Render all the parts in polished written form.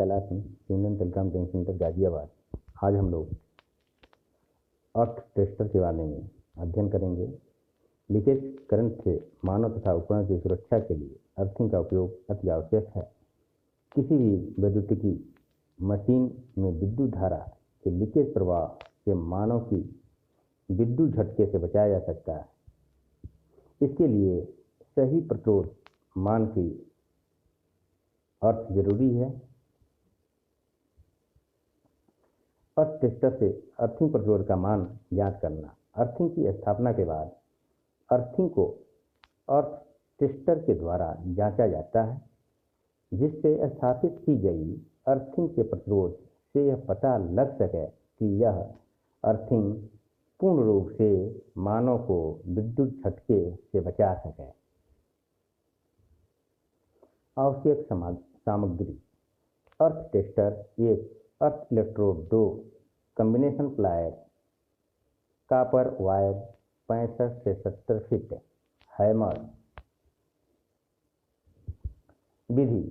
कैलाश हूँ, union telecom training centre Ghaziabad. आज हम लोग अर्थ टेस्टर के बारे में अध्ययन करेंगे। लीकेज करंट से मानव तथा उपकरण की सुरक्षा के लिए अर्थिंग का उपयोग अति आवश्यक है। किसी भी वैद्युतिकी मशीन में विद्युत धारा के लीकेज प्रवाह से मानव की विद्युत झटके से बचाया जा सकता है। इसके लिए सही प्रतिरोध मान की अर्थ जरूरी है। अर्थ टेस्टर से अर्थिंग प्रतिरोध का मान ज्ञात करना। अर्थिंग की स्थापना के बाद अर्थिंग को अर्थ टेस्टर के द्वारा जांचा जाता है, जिससे स्थापित की गई अर्थिंग के प्रतिरोध से यह पता लग सके कि यह अर्थिंग पूर्ण रूप से मानव को विद्युत झटके से बचा सके। आवश्यक सामग्री: अर्थ टेस्टर, एक earth electrode, 2 combination plier, copper wire 65 से 70 फीट, हैमर। विधि: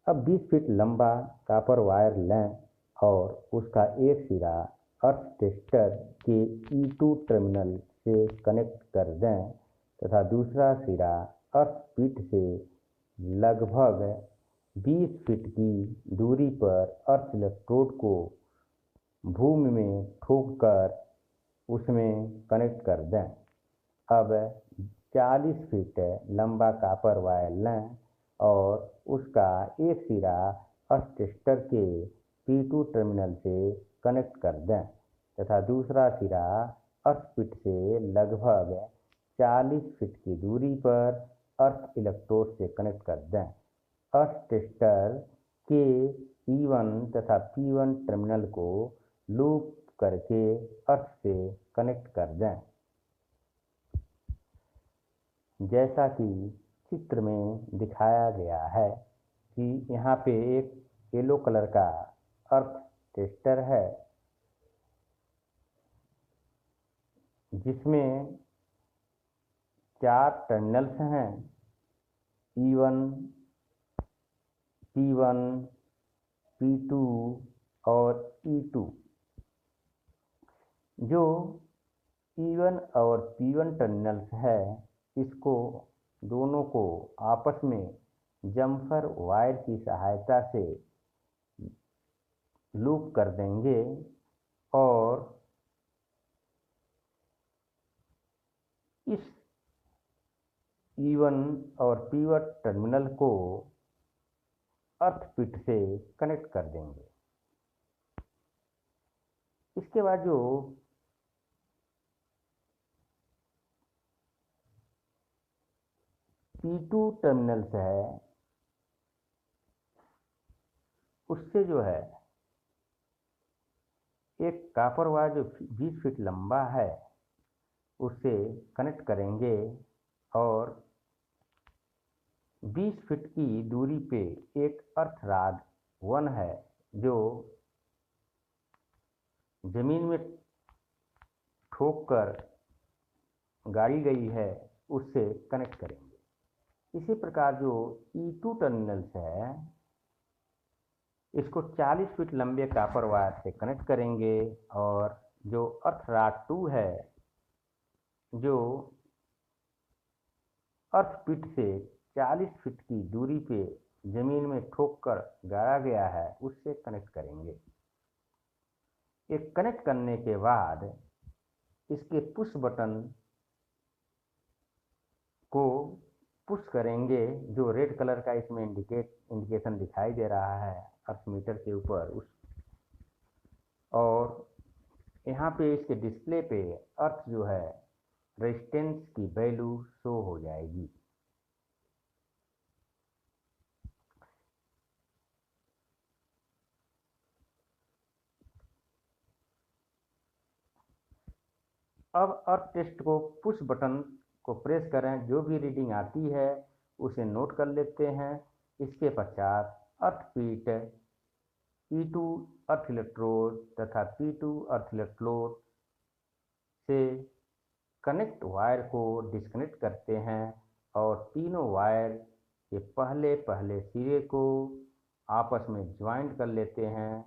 अब 20 फीट लंबा कॉपर वायर लें और उसका एक सिरा अर्थ टेस्टर के E2 टर्मिनल से कनेक्ट कर दें तथा दूसरा सिरा अर्थ पिट से लगभग 20 फीट की दूरी पर अर्थ इलेक्ट्रोड को भूमि में ठोककर उसमें कनेक्ट कर दें। अब 40 फीट लंबा कॉपर वायर लें और उसका एक सिरा अर्थ टेस्टर के P2 टर्मिनल से कनेक्ट कर दें तथा दूसरा सिरा अर्थ पिट से लगभग 40 फीट की दूरी पर अर्थ इलेक्ट्रोड से कनेक्ट कर दें। अर्थ टेस्टर के E1 तथा P1 टर्मिनल को लूप करके अर्थ से कनेक्ट कर दें। जैसा कि चित्र में दिखाया गया है कि यहाँ पे एक येलो कलर का अर्थ टेस्टर है, जिसमें 4 टर्मिनल्स हैं, E1, P1, P2 और E2। जो E1 और P1 टर्मिनल्स है, इसको दोनों को आपस में जम्फर वायर की सहायता से लूप कर देंगे और इस E1 और P1 टर्मिनल को अर्थ पिट से कनेक्ट कर देंगे। इसके बाद जो P2 टर्मिनल्स है, उससे जो है एक कॉपर वायर जो 20 फीट लंबा है उससे कनेक्ट करेंगे और 20 फीट की दूरी पे एक अर्थ रॉड 1 है जो जमीन में ठोक कर गाड़ी गई है, उससे कनेक्ट करेंगे। इसी प्रकार जो E2 टर्मिनल्स है, इसको 40 फीट लंबे कॉपर वायर से कनेक्ट करेंगे और जो अर्थ रॉड 2 है, जो अर्थ पिट से 40 फीट की दूरी पे जमीन में ठोक कर गाड़ा गया है, उससे कनेक्ट करेंगे। एक कनेक्ट करने के बाद इसके पुश बटन को पुश करेंगे, जो रेड कलर का इसमें इंडिकेशन दिखाई दे रहा है अर्थ मीटर के ऊपर और यहाँ पे इसके डिस्प्ले पे अर्थ जो है रेजिस्टेंस की वैल्यू शो हो जाएगी। अब अर्थ टेस्ट को पुश बटन को प्रेस करें, जो भी रीडिंग आती है उसे नोट कर लेते हैं। इसके पश्चात अर्थ पीट, E2 अर्थ इलेक्ट्रोड तथा P2 अर्थ इलेक्ट्रोड से कनेक्ट वायर को डिस्कनेक्ट करते हैं और तीनों वायर के पहले सिरे को आपस में ज्वाइंट कर लेते हैं।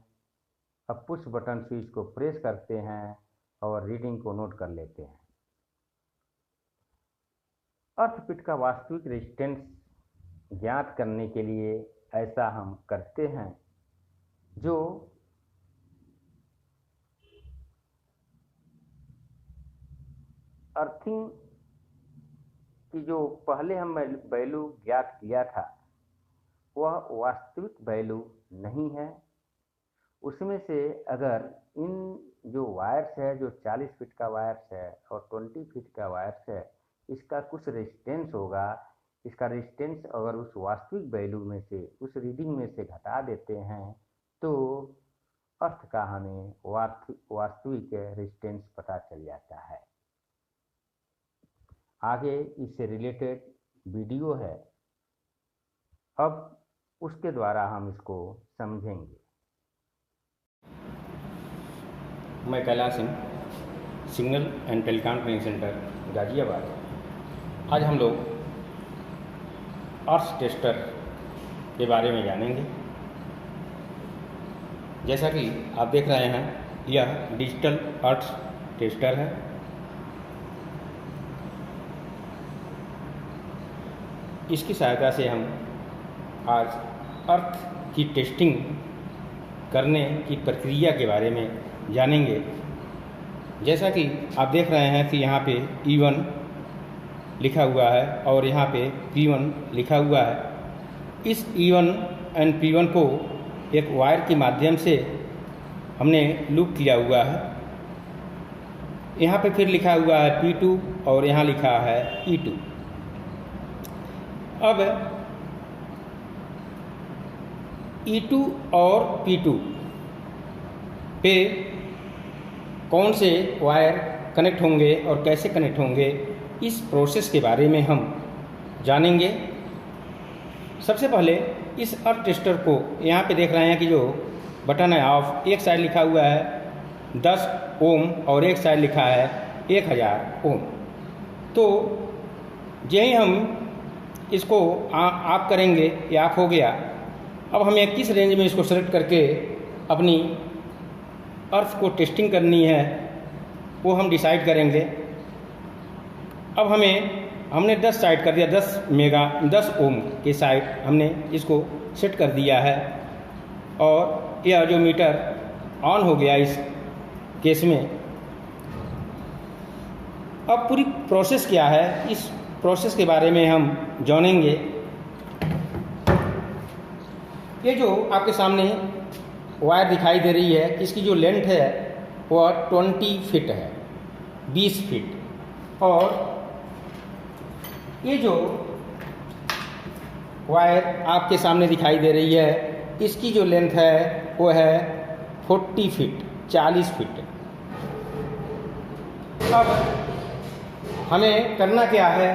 अब पुश बटन स्विच को प्रेस करते हैं और रीडिंग को नोट कर लेते हैं। अर्थ पिट का वास्तविक रेजिस्टेंस ज्ञात करने के लिए ऐसा हम करते हैं। जो अर्थिंग की जो पहले हम वैल्यू ज्ञात किया था वह वास्तविक वैल्यू नहीं है। उसमें से अगर इन जो वायर्स है, जो 40 फीट का वायर्स है और 20 फीट का वायर्स है, इसका कुछ रेजिस्टेंस होगा। इसका रेजिस्टेंस अगर उस वास्तविक वैल्यू में से, उस रीडिंग में से घटा देते हैं तो अर्थ का हमें वास्तविक रेजिस्टेंस पता चल जाता है। आगे इससे रिलेटेड वीडियो है, अब उसके द्वारा हम इसको समझेंगे। मैं Kailash Singh, signal and telecom training centre Ghaziabad. आज हम लोग अर्थ टेस्टर के बारे में जानेंगे। जैसा कि आप देख रहे हैं, यह डिजिटल अर्थ टेस्टर है। इसकी सहायता से हम आज अर्थ की टेस्टिंग करने की प्रक्रिया के बारे में जानेंगे। जैसा कि आप देख रहे हैं कि यहाँ पे E1 लिखा हुआ है और यहाँ पे P1 लिखा हुआ है। इस E1 एंड P1 को एक वायर के माध्यम से हमने लूप किया हुआ है। यहाँ पे फिर लिखा हुआ है P2 और यहाँ लिखा है E2। अब E2 और P2 पे कौन से वायर कनेक्ट होंगे और कैसे कनेक्ट होंगे, इस प्रोसेस के बारे में हम जानेंगे। सबसे पहले इस अर्थ टेस्टर को यहाँ पे देख रहे हैं कि जो बटन है ऑफ, एक साइड लिखा हुआ है 10 ओम और एक साइड लिखा है 1000 ओम। तो यही हम इसको ऑफ करेंगे, ये ऑफ हो गया। अब हमें किस रेंज में इसको सेलेक्ट करके अपनी अर्थ को टेस्टिंग करनी है वो हम डिसाइड करेंगे। अब हमने 10 साइड कर दिया, 10 ओम के साइड हमने इसको सेट कर दिया है और यह जो मीटर ऑन हो गया इस केस में। अब पूरी प्रोसेस क्या है, इस प्रोसेस के बारे में हम जानेंगे। ये जो आपके सामने वायर दिखाई दे रही है, इसकी जो लेंथ है वह 20 फीट है, 20 फीट। और ये जो वायर आपके सामने दिखाई दे रही है, इसकी जो लेंथ है वो है 40 फीट, 40 फीट। अब हमें करना क्या है,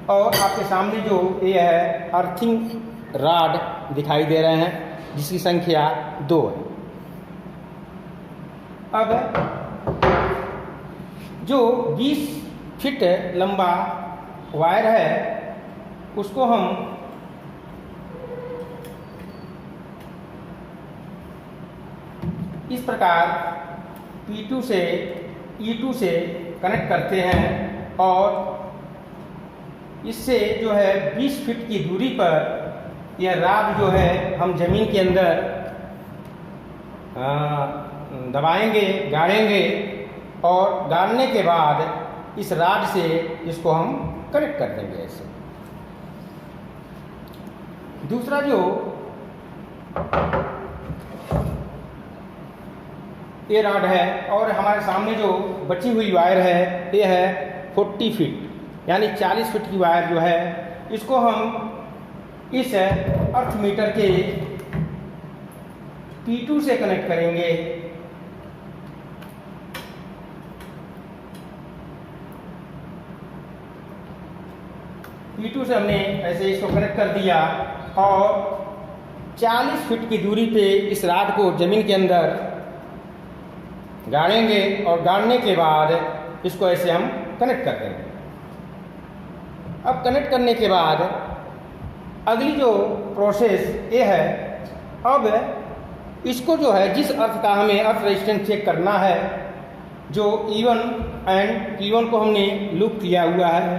और आपके सामने जो ये है अर्थिंग रॉड दिखाई दे रहे हैं जिसकी संख्या 2 है। अब जो 20 फीट लंबा वायर है उसको हम इस प्रकार P2 से E2 से कनेक्ट करते हैं और इससे जो है 20 फीट की दूरी पर यह रॉड जो है हम जमीन के अंदर दबाएंगे, गाड़ेंगे और गाड़ने के बाद इस रॉड से इसको हम कनेक्ट कर देंगे ऐसे। दूसरा जो ये रॉड है और हमारे सामने जो बची हुई वायर है ये है 40 फीट यानी 40 फीट की वायर जो है, इसको हम इस अर्थ मीटर के P2 से कनेक्ट करेंगे। P2 से हमने ऐसे इसको कनेक्ट कर दिया और 40 फीट की दूरी पे इस रॉड को जमीन के अंदर गाड़ेंगे और गाड़ने के बाद इसको ऐसे हम कनेक्ट कर देंगे। अब कनेक्ट करने के बाद अगली जो प्रोसेस ये है अब इसको जो है जिस अर्थ का हमें अर्थ रेजिस्टेंस चेक करना है, जो E1 एंड P1 को हमने लूप किया हुआ है,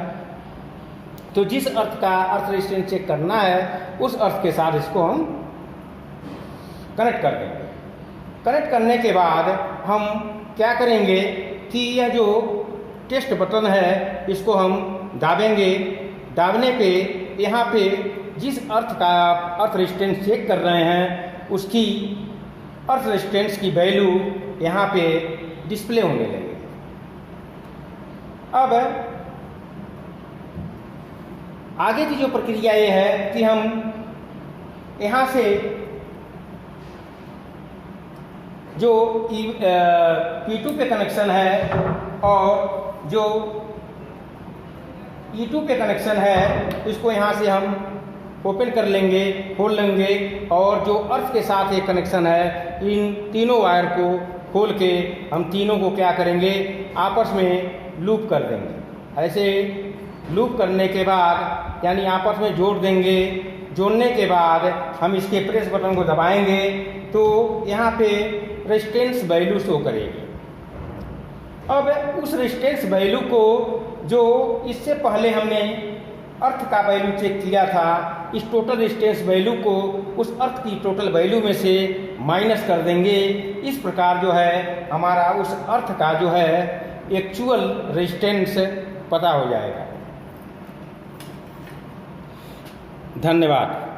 तो जिस अर्थ का अर्थ रेजिस्टेंस चेक करना है उस अर्थ के साथ इसको हम कनेक्ट कर देंगे। कनेक्ट करने के बाद हम क्या करेंगे कि यह जो टेस्ट बटन है इसको हम दाबेंगे। दाबने पे यहाँ पे जिस अर्थ का अर्थ रेजिस्टेंस चेक कर रहे हैं उसकी अर्थ रेजिस्टेंस की वैल्यू यहाँ पे डिस्प्ले होने लगेगी। अब आगे की जो प्रक्रिया ये है कि हम यहाँ से जो P2 पे कनेक्शन है और जो E2 पे कनेक्शन है इसको यहाँ से हम ओपन कर लेंगे, खोल लेंगे, और जो अर्थ के साथ एक कनेक्शन है इन तीनों वायर को खोल के हम तीनों को क्या करेंगे, आपस में लूप कर देंगे। ऐसे लूप करने के बाद यानी आपस में जोड़ देंगे। जोड़ने के बाद हम इसके प्रेस बटन को दबाएंगे तो यहाँ पे रेजिस्टेंस वैल्यू शो करेगी। अब उस रेजिस्टेंस वैल्यू को जो इससे पहले हमने अर्थ का वैल्यू चेक किया था, इस टोटल रेजिस्टेंस वैल्यू को उस अर्थ की टोटल वैल्यू में से माइनस कर देंगे। इस प्रकार जो है हमारा उस अर्थ का जो है एक्चुअल रेजिस्टेंस पता हो जाएगा। धन्यवाद।